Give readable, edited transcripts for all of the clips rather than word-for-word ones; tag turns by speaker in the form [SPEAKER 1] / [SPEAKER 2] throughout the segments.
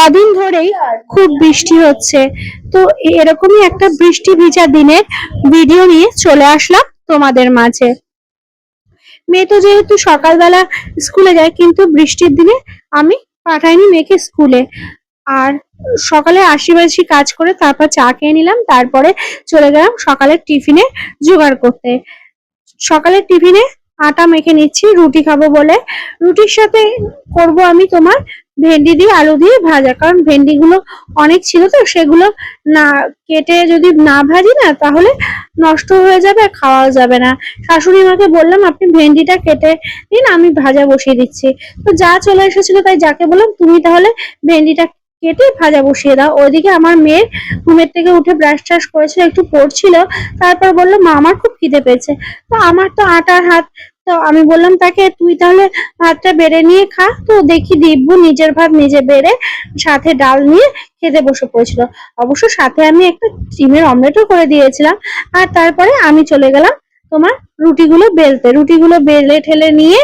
[SPEAKER 1] কদিন ধরেই খুব বৃষ্টি হচ্ছে। তো এরকমই একটা বৃষ্টি ভিজা দিনের ভিডিও নিয়ে চলে আসলাম তোমাদের মাঝে। মেয়ে তো যেহেতু সকালবেলা স্কুলে যায়, কিন্তু বৃষ্টির দিনে আমি পাঠাইনি মেয়েকে স্কুলে। আর সকালে আশি কাজ করে তারপর চা খেয়ে নিলাম, তারপরে চলে গেলাম সকালের টিফিনে জোগাড় করতে। সকালের টিফিনে আটা মেখে নিচ্ছি রুটি খাবো বলে। রুটির সাথে করব আমি তোমার ভেন্ডি দিয়ে আলু দিয়ে ভাজা, কারণ ভেন্ডি গুলো অনেক ছিল তো সেগুলো না কেটে যদি না ভাজি না তাহলে নষ্ট হয়ে যাবে, খাওয়াও যাবে না। শাশুড়ি মাকে বললাম আপনি ভেন্ডিটা কেটে দিন, আমি ভাজা বসিয়ে দিচ্ছি। তো যা চলে এসেছিল তাই যাকে বললাম তুমি তাহলে ভেন্ডিটা কেটে ভাজা বসিয়ে দাও। ওইদিকে আমার মেয়ের ঘুমের থেকে উঠে ব্রাশ ট্রাশ করেছিল, একটু পড়ছিল, তারপর বললো মা আমার খুব খিদে পেয়েছে। তো আমার তো আটার হাত, তো আমি বললাম তাকে তুই তাহলে ভাতটা বেড়ে নিয়ে খা। তো দেখি দিব্যু নিজের ভাত নিজে বেড়ে সাথে ডাল নিয়ে খেতে বসে পড়েছিল। অবশ্য সাথে আমি একটা ডিমের অমলেটও করে দিয়েছিলাম। আর তারপরে আমি চলে গেলাম তোমার রুটিগুলো বেলতে। রুটিগুলো বেলে ঠেলে নিয়ে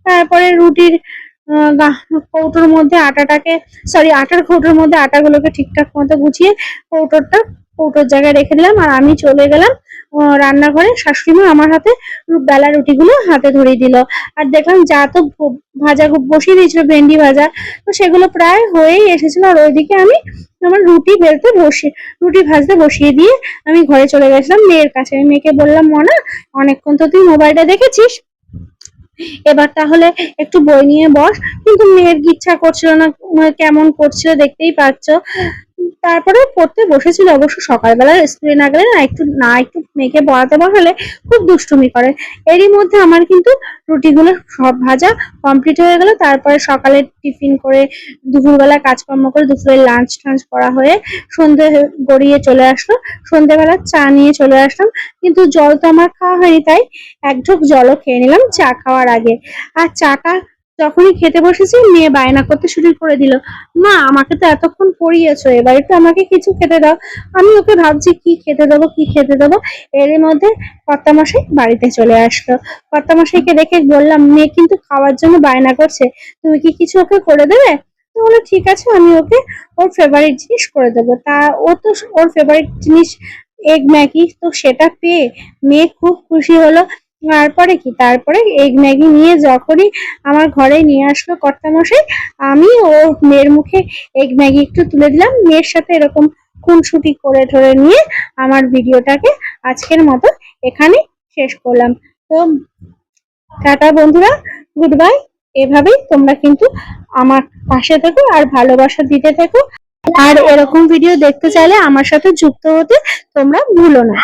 [SPEAKER 1] তারপরে রুটির কৌটোর মধ্যে আটার কৌটোর মধ্যে আটাগুলোকে ঠিকঠাক মতো গুছিয়ে কৌটোর জায়গায় রেখে দিলাম। আর আমি চলে গেলাম রান্নাঘরে। শাশুড়ি মা আমার হাতে বেলা রুটিগুলো হাতে ধরিয়ে দিল। আর দেখলাম যা তো ভাজা বসিয়ে দিয়েছিল ভেন্ডি ভাজা, তো সেগুলো প্রায় হয়েই এসেছিল। আর ওইদিকে আমি আমার রুটি ভাজতে বসিয়ে দিয়ে আমি ঘরে চলে গেছিলাম মেয়ের কাছে। আমি মেয়েকে বললাম মনা, অনেকক্ষণ তো তুই মোবাইলটা দেখেছিস, এবার তাহলে একটু বই নিয়ে বস। কিন্তু মেয়ের ইচ্ছা করছিল না, কেমন করছিল দেখতেই পাচ্ছ। তারপরে পড়তে বসেছিল। অবশ্য সকালবেলা স্কুলে না গেলে একটু মেয়েকে পড়াতে বসালে খুব দুষ্টুমি করে। এরই মধ্যে আমার কিন্তু রুটিগুলো সব ভাজা কমপ্লিট হয়ে গেল। তারপরে সকালে টিফিন করে দুপুরবেলা কাজকর্ম করে দুপুরে লাঞ্চ টাঞ্চ করা হয়ে সন্ধে গড়িয়ে চলে আসলো। সন্ধেবেলা চা নিয়ে চলে আসলাম, কিন্তু জল তো আমার খাওয়া হয়নি, তাই এক ঢোক জলও খেয়ে নিলাম চা খাওয়ার আগে। আর চাটা যখনই খেতে বসেছি মেয়ে বায়না করতে শুরু করে দিল, মা আমাকে তো এতক্ষণ পড়িয়েছো, এবার একটু আমাকে কিছু খেতে দাও। আমি ওকে ভাবছি কি খেতে দেবো। এর মধ্যে কর্তামশাই বাড়িতে চলে আসলো। কর্তামশাইকে দেখে বললাম মেয়ে কিন্তু খাওয়ার জন্য বায়না করছে, তুমি কি কিছু ওকে করে দেবে? তো বললো ঠিক আছে, আমি ওকে ওর ফেভারিট জিনিস করে দেবো। তা ও তো ওর ফেভারিট জিনিস এগ ম্যাগি, তো সেটা পেয়ে মেয়ে খুব খুশি হলো। তারপরে এগ ম্যাগি নিয়ে যখনই আমার ঘরে নিয়ে আসলো কর্তামশাই, আমি ও মেয়ের মুখে এগ ম্যাগি একটু তুলে দিলাম। মেয়ের সাথে এরকম খুনসুটি করে ধরে নিয়ে আমার ভিডিওটাকে আজকের মতো এখানে শেষ করলাম। তো টাটা বন্ধুরা, গুড বাই। এভাবেই তোমরা কিন্তু আমার পাশে থেকো আর ভালোবাসা দিতে থেকো। আর এরকম ভিডিও দেখতে চাইলে আমার সাথে যুক্ত হতে তোমরা ভুলো না।